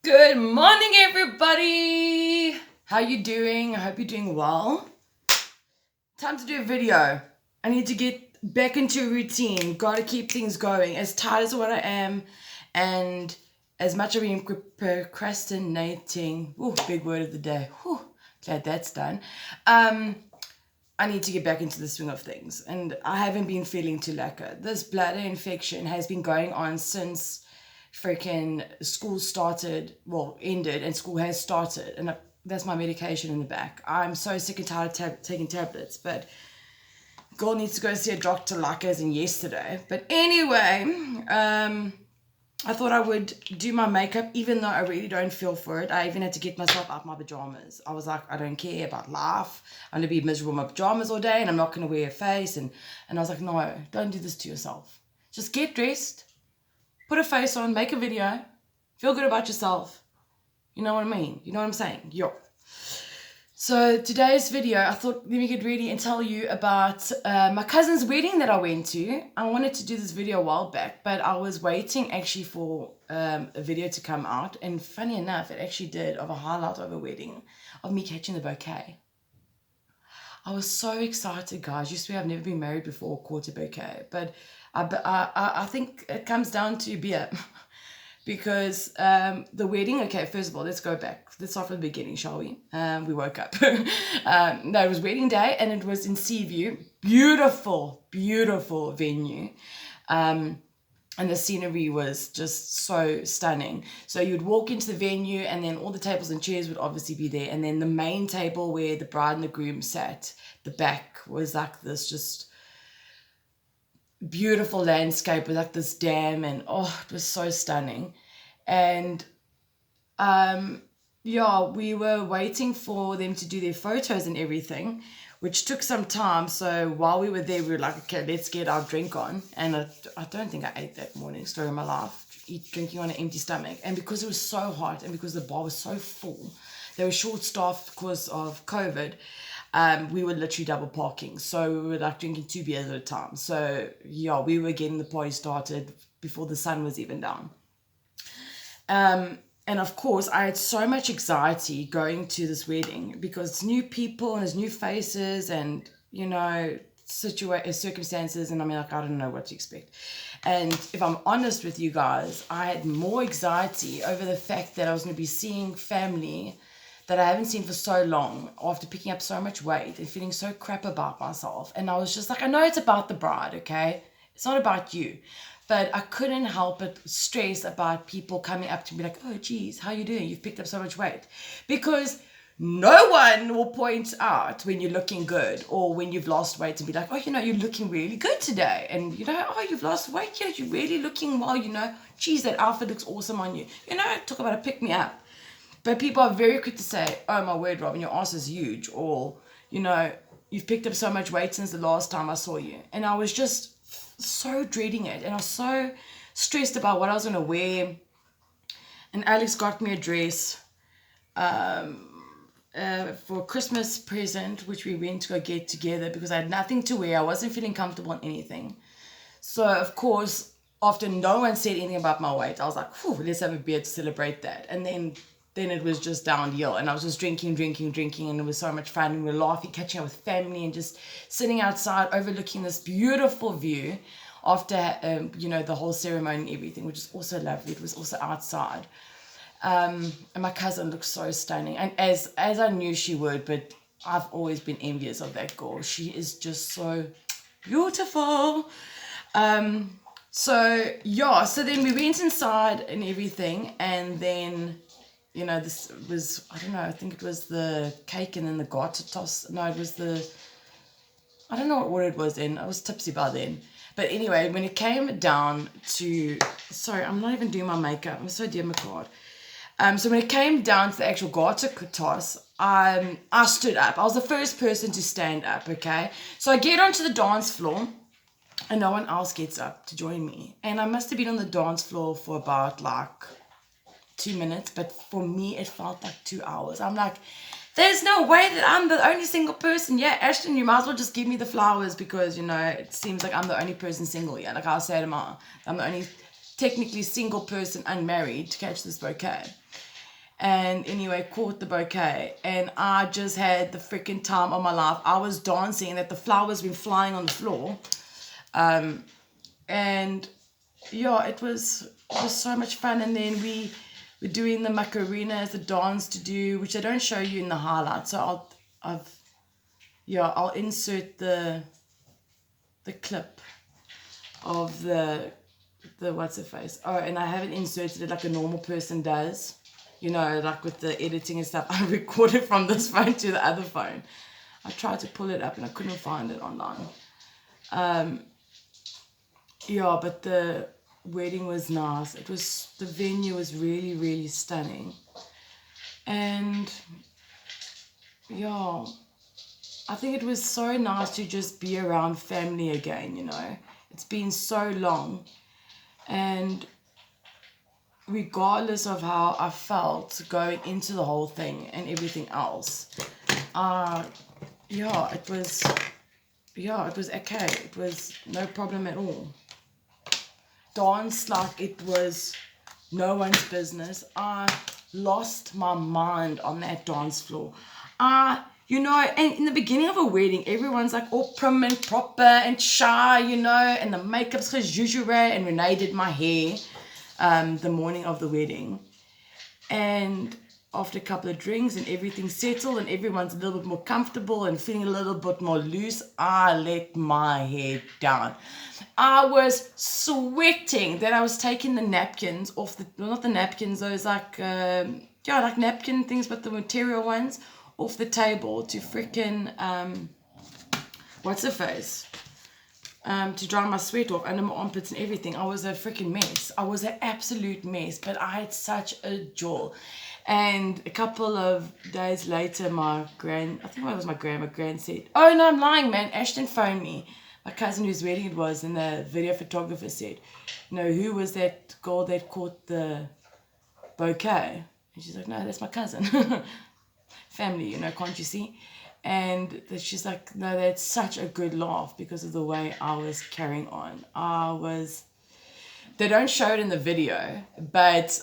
Good morning, everybody. How you doing? I hope you're doing well. Time to do a video. I need to get back into a routine. Got to keep things going. As tired as what I am, and as much as I'm procrastinating. Ooh, big word of the day. Whew, glad that's done. I need to get back into the swing of things, and I haven't been feeling too lekker. This bladder infection has been going on since freaking school started, ended, and school has started, and that's my medication in the back. I'm so sick and tired of taking tablets, but girl needs to go see a doctor like as in yesterday. But anyway, I thought I would do my makeup, even though I really don't feel for it. I even had to get myself out my pajamas. I was like, I don't care about life. I'm going to be miserable in my pajamas all day, and I'm not going to wear a face. And I was like, no, don't do this to yourself. Just get dressed, put a face on, make a video, feel good about yourself. You know what I mean? You know what I'm saying? Yo. So today's video, I thought let me get ready and tell you about my cousin's wedding that I went to. I wanted to do this video a while back, but I was waiting actually for a video to come out. And funny enough, it actually did, of a highlight of a wedding, of me catching the bouquet. I was so excited, guys. You swear I've never been married before or caught a bouquet. But I think it comes down to beer. Because the wedding, okay, first of all, let's go back. Let's start from the beginning, shall we? We woke up. No, it was wedding day, and it was in Seaview. Beautiful, beautiful venue. And the scenery was just so stunning. So you'd walk into the venue, and then all the tables and chairs would obviously be there. And then the main table where the bride and the groom sat, the back was like this just beautiful landscape with like this dam, and it was so stunning. And we were waiting for them to do their photos and everything, which took some time. So while we were there, we were like, okay, let's get our drink on. And I don't think I ate that morning, story of my life, drinking on an empty stomach. And because it was so hot, and because the bar was so full, they were short staffed because of COVID. We were literally double parking. So we were like drinking 2 beers at a time. So yeah, we were getting the party started before the sun was even down. And of course, I had so much anxiety going to this wedding because it's new people and it's new faces and, you know, circumstances. And I mean, like, I don't know what to expect. And if I'm honest with you guys, I had more anxiety over the fact that I was going to be seeing family that I haven't seen for so long after picking up so much weight and feeling so crap about myself. And I was just like, I know it's about the bride, okay? It's not about you. But I couldn't help but stress about people coming up to me like, oh, geez, how you doing? You've picked up so much weight. Because no one will point out when you're looking good or when you've lost weight and be like, oh, you know, you're looking really good today. And, you know, oh, you've lost weight. Yeah, you're really looking well, you know. Geez, that outfit looks awesome on you. You know, talk about a pick-me-up. But people are very quick to say, oh, my word, Robin, your ass is huge. Or, you know, you've picked up so much weight since the last time I saw you. And I was just so dreading it. And I was so stressed about what I was going to wear. And Alex got me a dress for a Christmas present, which we went to go get together because I had nothing to wear. I wasn't feeling comfortable in anything. So, of course, after no one said anything about my weight, I was like, whew, let's have a beer to celebrate that. And then it was just downhill, and I was just drinking, and it was so much fun. And we were laughing, catching up with family, and just sitting outside overlooking this beautiful view after, you know, the whole ceremony and everything, which is also lovely. It was also outside. And my cousin looked so stunning, and as I knew she would, but I've always been envious of that girl. She is just so beautiful. So then we went inside and everything, and then, you know, this was, I don't know, I think it was the cake and then the garter toss. No, it was I don't know what order it was in. I was tipsy by then. But anyway, when it came down to, sorry, I'm not even doing my makeup. I'm so dear my God. So when it came down to the actual garter toss, I stood up. I was the first person to stand up, okay? So I get onto the dance floor, and no one else gets up to join me. And I must have been on the dance floor for about like 2 minutes, but for me it felt like 2 hours. I'm like, there's no way that I'm the only single person. Yeah, Ashton, you might as well just give me the flowers because, you know, it seems like I'm the only person single here. Like I say to Ma, I'm the only technically single person unmarried to catch this bouquet. And anyway, caught the bouquet, and I just had the freaking time of my life. I was dancing, and that the flowers been flying on the floor, and yeah, it was so much fun. And then we were doing the Macarena as a dance to do, which I don't show you in the highlights. So I'll insert the clip of the what's her face. Oh, and I haven't inserted it like a normal person does. You know, like with the editing and stuff. I recorded from this phone to the other phone. I tried to pull it up and I couldn't find it online. Yeah, but the wedding was nice. The venue was really, really stunning. And yeah, I think it was so nice to just be around family again, you know. It's been so long. And regardless of how I felt going into the whole thing and everything else, it was okay. It was no problem at all. Danced like it was no one's business. I lost my mind on that dance floor. You know, and in the beginning of a wedding, everyone's like all prim and proper and shy, you know, and the makeup's gejoujure, and Renee did my hair the morning of the wedding. And after a couple of drinks and everything settled and everyone's a little bit more comfortable and feeling a little bit more loose, I let my hair down. I was sweating. Then I was taking the napkins off not the napkins, those like napkin things, but the material ones, off the table to freaking what's her face? To dry my sweat off under my armpits and everything. I was a freaking mess. I was an absolute mess, but I had such a joy. And a couple of days later, my grand said, oh no, I'm lying, man, Ashton phoned me. My cousin whose wedding it was, and the video photographer said, you know, who was that girl that caught the bouquet? And she's like, no, that's my cousin. Family, you know, can't you see? And she's like, no, that's such a good laugh because of the way I was carrying on. They don't show it in the video, but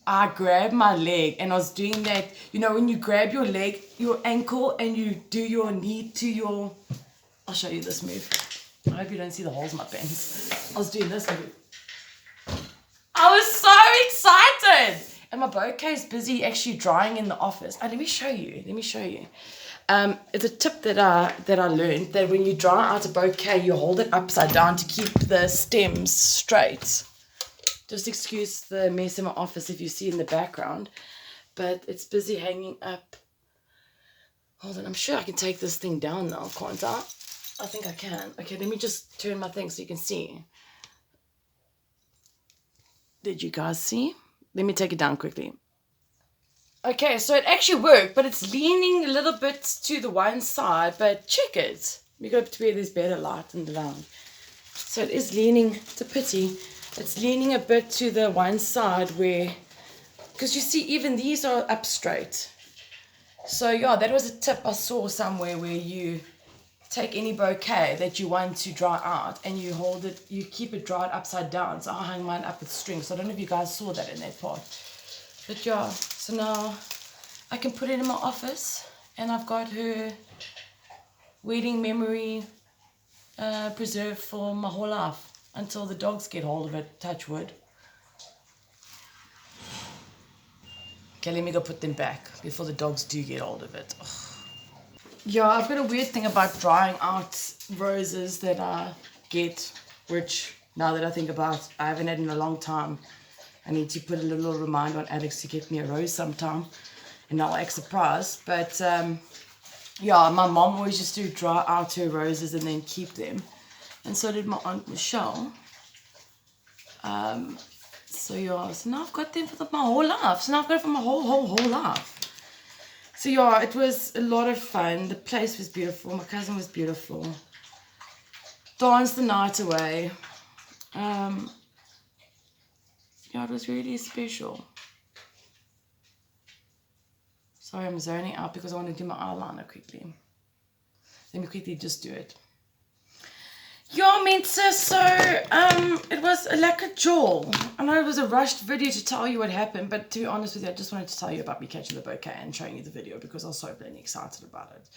I grabbed my leg and I was doing that, you know, when you grab your leg, your ankle, and you do your knee to your, I'll show you this move. I hope you don't see the holes in my pants. I was doing this move. I was so excited. And my bouquet is busy actually drying in the office. Let me show you. It's a tip that I learned, that when you dry out a bouquet, you hold it upside down to keep the stems straight. Just excuse the mess in my office if you see in the background, but it's busy hanging up. Hold on, I'm sure I can take this thing down now, can't I? I think I can. Okay, let me just turn my thing so you can see. Did you guys see? Let me take it down quickly. Okay, so it actually worked, but it's leaning a little bit to the one side, but check it. We got to where there's better light in the lounge. So it is leaning, it's a pity. It's leaning a bit to the one side where, because you see, even these are up straight. So yeah, that was a tip I saw somewhere, where you take any bouquet that you want to dry out and you hold it, you keep it dried upside down. So I hung mine up with string. So I don't know if you guys saw that in that part. But yeah, so now I can put it in my office, and I've got her wedding memory preserved for my whole life. Until the dogs get hold of it, touch wood. Okay, let me go put them back before the dogs do get hold of it. Ugh. Yeah, I've got a weird thing about drying out roses that I get, which, now that I think about, I haven't had in a long time. I need to put a little reminder on Alex to get me a rose sometime, and I'll act surprised. But yeah, my mom always used to dry out her roses and then keep them. And so did my Aunt Michelle. So yeah, so now I've got them for my whole life. So now I've got it for my whole life. So yeah, it was a lot of fun. The place was beautiful. My cousin was beautiful. Danced the night away. Yeah, it was really special. Sorry, I'm zoning out because I want to do my eyeliner quickly. Let me quickly just do it. Yeah, Mensa, so it was like a jewel. I know it was a rushed video to tell you what happened, but to be honest with you, I just wanted to tell you about me catching the bouquet and showing you the video because I was so bloody excited about it.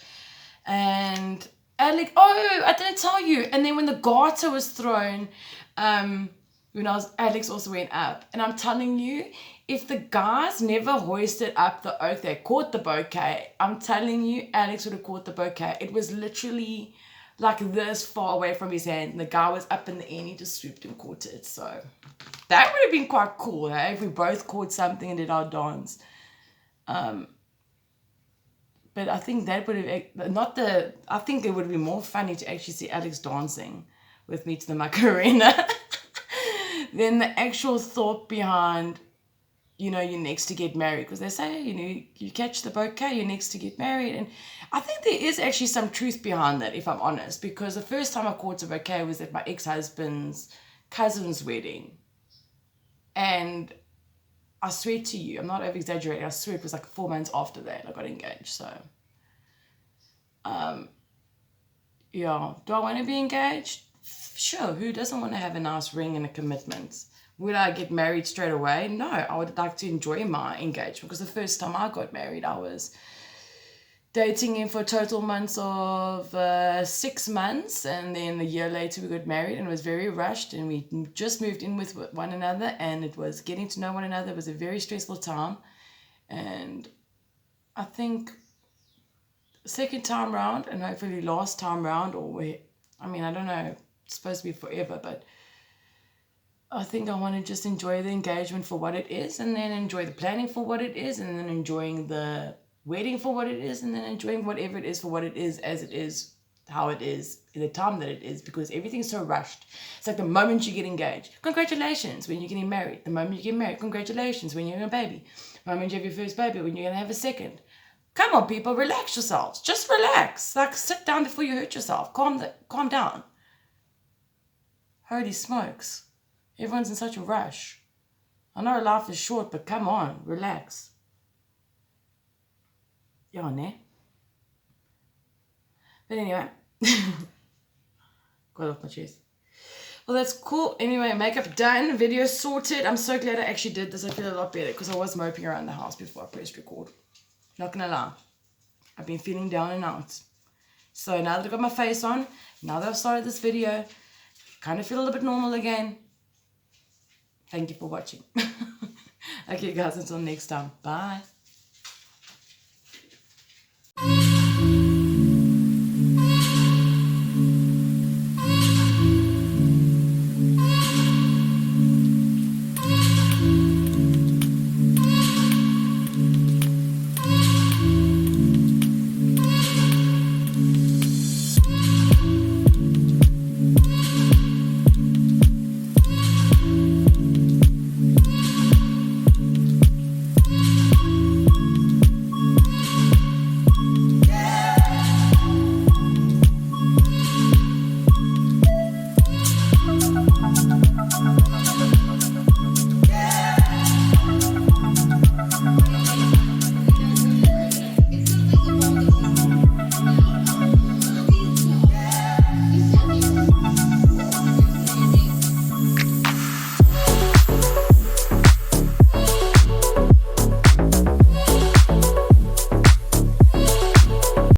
And Alec, oh, I didn't tell you. And then when the garter was thrown, Alex also went up. And I'm telling you, if the guys never hoisted up the oak that caught the bouquet, I'm telling you, Alex would have caught the bouquet. It was literally like this far away from his hand, and the guy was up in the air and he just swooped and caught it. So that would have been quite cool, if we both caught something and did our dance. But I think that would have I think it would be more funny to actually see Alex dancing with me to the Macarena than the actual thought behind, you're next to get married. Because they say, you catch the bouquet, you're next to get married. And I think there is actually some truth behind that, if I'm honest. Because the first time I caught a bouquet was at my ex-husband's cousin's wedding. And I swear to you, I'm not over-exaggerating, I swear it was like 4 months after that I got engaged. So, yeah. Do I want to be engaged? Sure, who doesn't want to have a nice ring and a commitment? Would I get married straight away? No, I would like to enjoy my engagement, because the first time I got married, I was dating him for a total months of 6 months, and then a year later we got married, and it was very rushed, and we just moved in with one another, and it was getting to know one another. It was a very stressful time, and I think second time round, and hopefully last time round, I don't know, it's supposed to be forever, but I think I want to just enjoy the engagement for what it is, and then enjoy the planning for what it is, and then enjoying the wedding for what it is, and then enjoying whatever it is for what it is, as it is, how it is, in the time that it is, because everything's so rushed. It's like the moment you get engaged, congratulations when you're getting married. The moment you get married, congratulations when you're having a baby. The moment you have your first baby, when you're going to have a second. Come on, people, relax yourselves. Just relax. Like, sit down before you hurt yourself. Calm down. Holy smokes. Everyone's in such a rush. I know life is short, but come on, relax. Yeah, ne? But anyway, got off my chest. Well, that's cool. Anyway, makeup done, video sorted. I'm so glad I actually did this. I feel a lot better, because I was moping around the house before I pressed record. Not gonna lie, I've been feeling down and out. So now that I've got my face on, now that I've started this video, kind of feel a little bit normal again. Thank you for watching. Okay, guys, until next time. Bye.